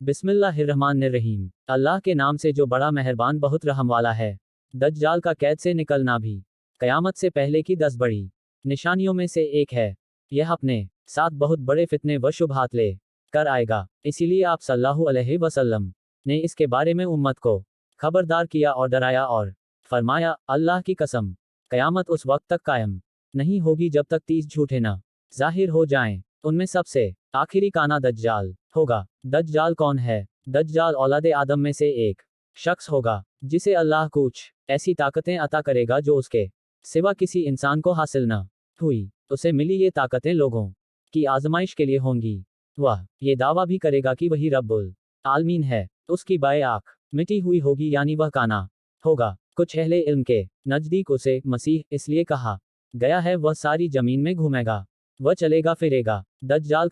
बिस्मिल्लाहिर्रहमानिर्रहीम, अल्लाह के नाम से जो बड़ा मेहरबान बहुत रहम वाला है। दज्जाल का कैद से निकलना भी कयामत से पहले की 10 बड़ी निशानियों में से एक है। यह अपने साथ बहुत बड़े फितने व शुबहात ले कर आएगा। इसीलिए आप सल्लल्लाहु अलैहि वसल्लम ने इसके बारे में उम्मत को खबरदार किया और डराया और फरमाया, अल्लाह की कसम, कयामत उस वक्त तक कायम नहीं होगी जब तक 30 झूठे न जाहिर हो जाएं। उनमें सबसे आखिरी काना दज्जाल होगा। दज्जाल कौन है? दज्जाल औलादे आदम में से एक शख्स होगा जिसे अल्लाह कुछ ऐसी ताकतें अता करेगा जो उसके सिवा किसी इंसान को हासिल न हुई। उसे मिली ये ताकतें लोगों की आजमाइश के लिए होंगी। वह ये दावा भी करेगा कि वही रब्बुल आलमीन है। उसकी बाएं आंख मिटी हुई होगी, यानी वह काना होगा। कुछ अहले इल्म के नजदीक उसे मसीह इसलिए कहा गया है वह सारी जमीन में घूमेगा, वह चलेगा फिरेगा। दज्जाल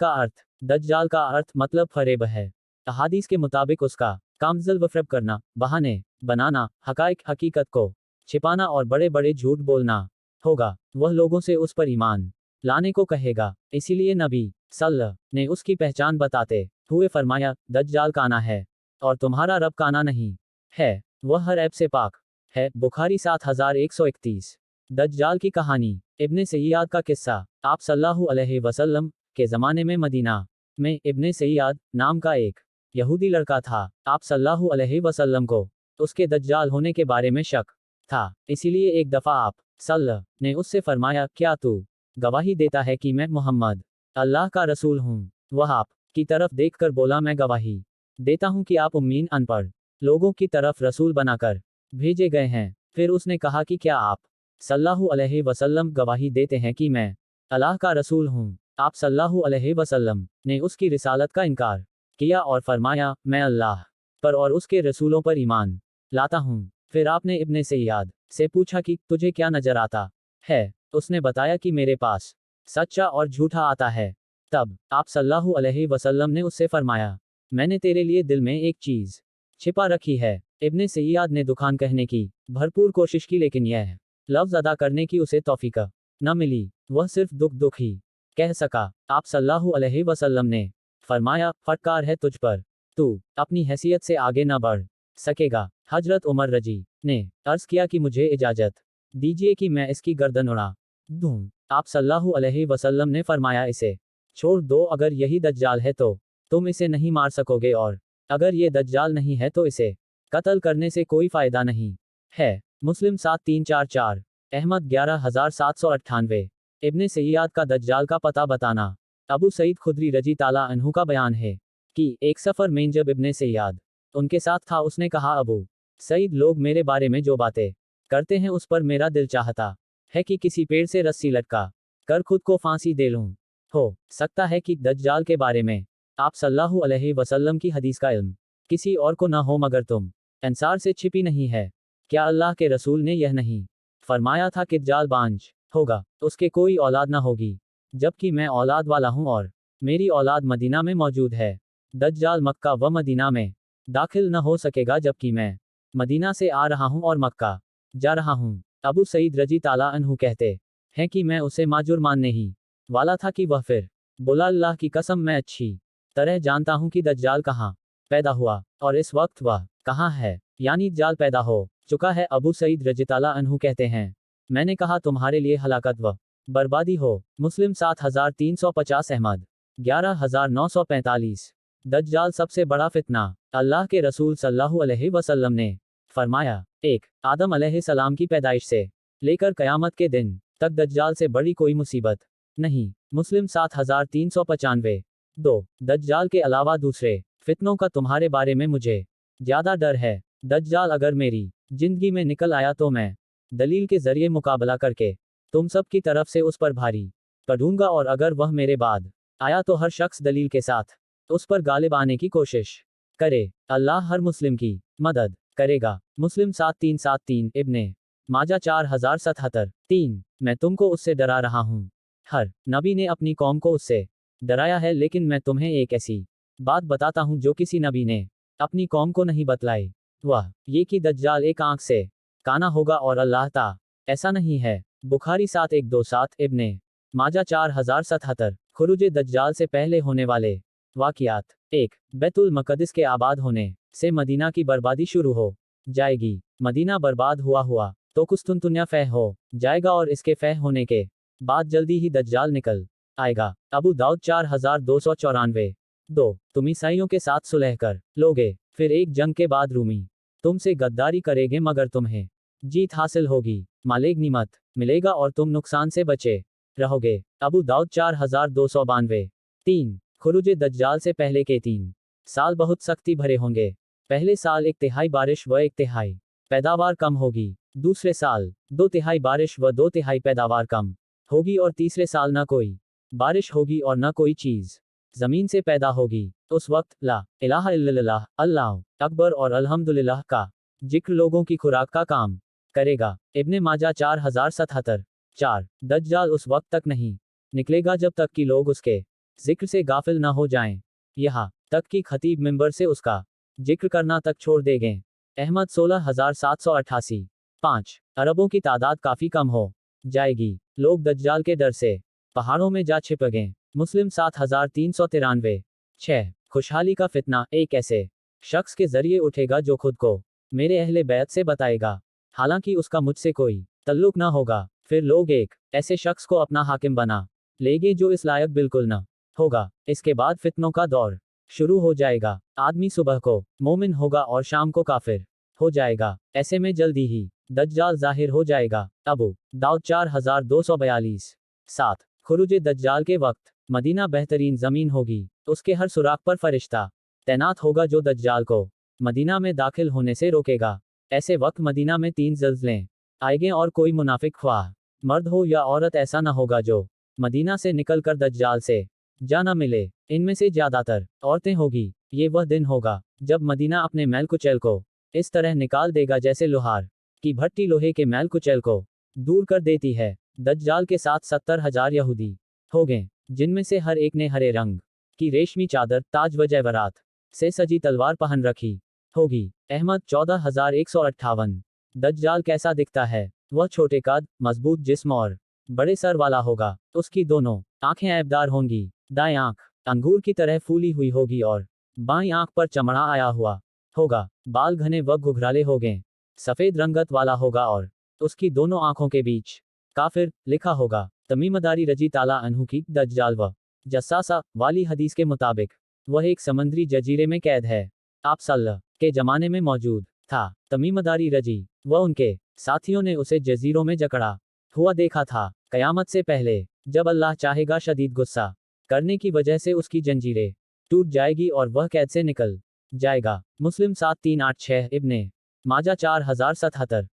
का अर्थ मतलब फरेब है। अहादीस के मुताबिक उसका काम ज़ल व फ़रेब करना, बहाने बनाना, हकीकत को छिपाना और बड़े बड़े झूठ बोलना होगा। वह लोगों से उस पर ईमान लाने को कहेगा। इसीलिए नबी सल्लल्लाहु ने उसकी पहचान बताते हुए फरमाया, दज्जाल काना है और तुम्हारा रब काना नहीं है। वह हर ऐब से पाक है। बुखारी 7131। दज्जाल की कहानी। इब्ने सय्याद का किस्सा। आप सल्लल्लाहु अलैहि वसल्लम के ज़माने में मदीना में इब्ने सय्याद नाम का एक यहूदी लड़का था। आप सल्लल्लाहु अलैहि वसल्लम को उसके दज्जाल होने के बारे में शक था। इसीलिए एक दफ़ा आप सल्लल्लाहु ने उससे फरमाया, क्या तू गवाही देता है कि मैं मोहम्मद अल्लाह का रसूल हूँ? वह आप की तरफ देखकर बोला, मैं गवाही देता हूँ कि आप उम्मीन अनपढ़ लोगों की तरफ रसूल बनाकर भेजे गए हैं। फिर उसने कहा कि क्या आप सल्लल्लाहु अलैहि वसल्लम गवाही देते हैं कि मैं अल्लाह का रसूल हूँ? आप सल्लल्लाहु अलैहि वसल्लम ने उसकी रिसालत का इनकार किया और फरमाया, मैं अल्लाह पर और उसके रसूलों पर ईमान लाता हूँ। फिर आपने इब्ने सय्याद से पूछा कि तुझे क्या नजर आता है? उसने बताया कि मेरे पास सच्चा और झूठा आता है। तब आप सल्लल्लाहु अलैहि वसल्लम ने उससे फरमाया, मैंने तेरे लिए दिल में एक चीज छिपा रखी है। इब्ने सय्याद ने दुखान कहने की भरपूर कोशिश की, लेकिन यह लफ्ज अदा करने की उसे तौफीक न मिली। वह सिर्फ दुख ही कह सका। आप सल्लल्लाहु अलैहि वसल्लम ने फरमाया, फटकार है तुझ पर, तू अपनी हैसियत से आगे न बढ़ सकेगा। हजरत उमर रजी ने अर्ज किया कि मुझे इजाजत दीजिए कि मैं इसकी गर्दन उड़ा दूं। आप सल्लल्लाहु अलैहि वसल्लम ने फरमाया, इसे छोड़ दो, अगर यही दज्जाल है तो तुम इसे नहीं मार सकोगे, और अगर ये दज्जाल नहीं है तो इसे कत्ल करने से कोई फायदा नहीं है। मुस्लिम 7344। अहमद 11798। इब्ने सय्याद का दज्जाल का पता बताना। अबू सईद खुदरी रजी ताला अन्हु का बयान है कि एक सफ़र में जब इब्ने सय्याद उनके साथ था, उसने कहा, अबू सईद, लोग मेरे बारे में जो बातें करते हैं उस पर मेरा दिल चाहता है कि किसी पेड़ से रस्सी लटका कर खुद को फांसी दे लूं। हो सकता है कि दज्जाल के बारे में आप सल्लल्लाहु अलैहि वसल्लम की हदीस का इल्म किसी और को न हो मगर तुम अंसार से छिपी नहीं है। क्या अल्लाह के रसूल ने यह नहीं फरमाया था कि दज्जाल बांझ होगा, उसके कोई औलाद न होगी, जबकि मैं औलाद वाला हूं और मेरी औलाद मदीना में मौजूद है। दज्जाल मक्का व मदीना में दाखिल न हो सकेगा, जबकि मैं मदीना से आ रहा हूं और मक्का जा रहा हूं। अबू सईद रजी ताला अन्हु कहते हैं कि मैं उसे माजुर मानने ही वाला था कि वह फिर बोला, अल्लाह की कसम, मैं अच्छी तरह जानता हूं कि दज्जाल कहाँ पैदा हुआ और इस वक्त वह कहाँ है, यानी दज्जाल पैदा हो चुका है। अबू सईद रजी ताला अन्हु कहते हैं, मैंने कहा, तुम्हारे लिए हलाकत व बर्बादी हो। मुस्लिम 7350। अहमद 11945। दज्जाल सबसे बड़ा फितना। अल्लाह के रसूल सल्लल्लाहु अलैहि वसल्लम ने फरमाया, एक आदम अलैहिस्सलाम की पैदाइश से लेकर कयामत के दिन तक दज्जाल से बड़ी कोई मुसीबत नहीं। मुस्लिम 7395। 2 दज्जाल के अलावा दूसरे फितनों का तुम्हारे बारे में मुझे ज्यादा डर है। दज्जाल अगर मेरी जिंदगी में निकल आया तो मैं दलील के जरिए मुकाबला करके तुम सब की तरफ से उस पर भारी पड़ूंगा, और अगर वह मेरे बाद आया तो हर शख्स दलील के साथ उस पर गालिब आने की कोशिश करे। अल्लाह हर मुस्लिम की मदद करेगा। मुस्लिम 7373। इब्ने माजा 4077। 3 मैं तुमको उससे डरा रहा हूँ। हर नबी ने अपनी कौम को उससे डराया है, लेकिन मैं तुम्हें एक ऐसी बात बताता हूँ जो किसी नबी ने अपनी कौम को नहीं बतलाई। वह ये कि दज्जाल एक आंख से काना होगा और अल्लाह ता ऐसा नहीं है। बुखारी 7127। इब्ने माजा 4077। खुरूज दज्जाल से पहले होने वाले वाक़ियात। 1. बैतुल मक़दिस के आबाद होने से मदीना की बर्बादी शुरू हो जाएगी। मदीना बर्बाद हुआ तो कुस्तुनतुन्या फ़ैह हो जाएगा और इसके फ़ैह होने के बाद जल्दी ही दज्जाल निकल आएगा। अबू दाऊद 4294। 2. तुम ईसाइयों के साथ सुलह कर लोगे, फिर एक जंग के बाद रूमी तुमसे गद्दारी करेंगे मगर तुम्हें जीत हासिल होगी, मालेग निमत मिलेगा और तुम नुकसान से बचे रहोगे। अबू दाऊद 4292। 3. खुरूज दज्जाल से पहले के 3 साल बहुत सख्ती भरे होंगे। पहले साल 1/3 बारिश व 1/3 पैदावार कम होगी। दूसरे साल 2/3 बारिश व 2/3 पैदावार कम होगी और तीसरे साल न कोई बारिश होगी और न कोई चीज़ जमीन से पैदा होगी। उस वक्त ला इलाहा इल्लल्लाह, अल्लाह अकबर और अल्हम्दुलिल्लाह का जिक्र लोगों की खुराक का काम करेगा। इब्ने माजा 4077। 4. दज्जाल उस वक्त तक नहीं निकलेगा जब तक कि लोग उसके जिक्र से गाफिल न हो जाएं, यहाँ तक कि खतीब मिंबर से उसका जिक्र करना तक छोड़ देंगे। अहमद 16788। 5. अरबों की तादाद काफ़ी कम हो जाएगी। लोग दज्जाल के डर से पहाड़ों में जा छिपगें। मुस्लिम 7393। 6. खुशहाली का फितना एक ऐसे शख्स के जरिए उठेगा जो खुद को मेरे अहले बैत से बताएगा, हालांकि उसका मुझसे कोई तल्लुक ना होगा। फिर लोग एक ऐसे शख्स को अपना हाकिम बना लेंगे जो इस लायक बिल्कुल न होगा। इसके बाद फितनों का दौर शुरू हो जाएगा। आदमी सुबह को मोमिन होगा और शाम को काफिर हो जाएगा। ऐसे में जल्दी ही दज्जाल जाहिर हो जाएगा। अबू दाऊद 4242। 7. खुरूज दज्जाल के वक्त मदीना बेहतरीन जमीन होगी। उसके हर सुराख पर फरिश्ता तैनात होगा जो दज्जाल को मदीना में दाखिल होने से रोकेगा। ऐसे वक्त मदीना में 3 ज़ल्ज़लें आएंगे और कोई मुनाफिक ख्वाह मर्द हो या औरत ऐसा न होगा जो मदीना से निकलकर दज्जाल से जा न मिले। इनमें से ज्यादातर औरतें होगी। ये वह दिन होगा जब मदीना अपने मैल कुचैल को इस तरह निकाल देगा जैसे लोहार की भट्टी लोहे के मैल कुचैल को दूर कर देती है। दज्जाल के साथ 70,000 यहूदी होंगे, जिनमें से हर एक ने हरे रंग की रेशमी चादर, ताज व जैवरात से सजी तलवार पहन रखी होगी। अहमद 14158। दज्जाल कैसा दिखता है? वह छोटे कद, मजबूत जिस्म और बड़े सर वाला होगा। उसकी दोनों आंखें ऐबदार होंगी। दाएं आंख अंगूर की तरह फूली हुई होगी और बाईं आंख पर चमड़ा आया हुआ होगा। बाल घने व घुघराले होंगे। सफेद रंगत वाला होगा और उसकी दोनों आंखों के बीच काफिर लिखा होगा। तमीमदारी रजी ताला अनहु की दज्जाल व जस्सासा वाली हदीस के मुताबिक वह एक समंदरी जजीरे में कैद है। आप सल्लल्लाहु के जमाने में मौजूद था। तमीमदारी रजी व उनके साथियों ने उसे जजीरों में जकड़ा हुआ देखा था। कयामत से पहले जब अल्लाह चाहेगा शदीद गुस्सा करने की वजह से उसकी जंजीरें टूट जाएगी और वह कैद से निकल जाएगा। मुस्लिम 7386। इब्ने माजा 4077।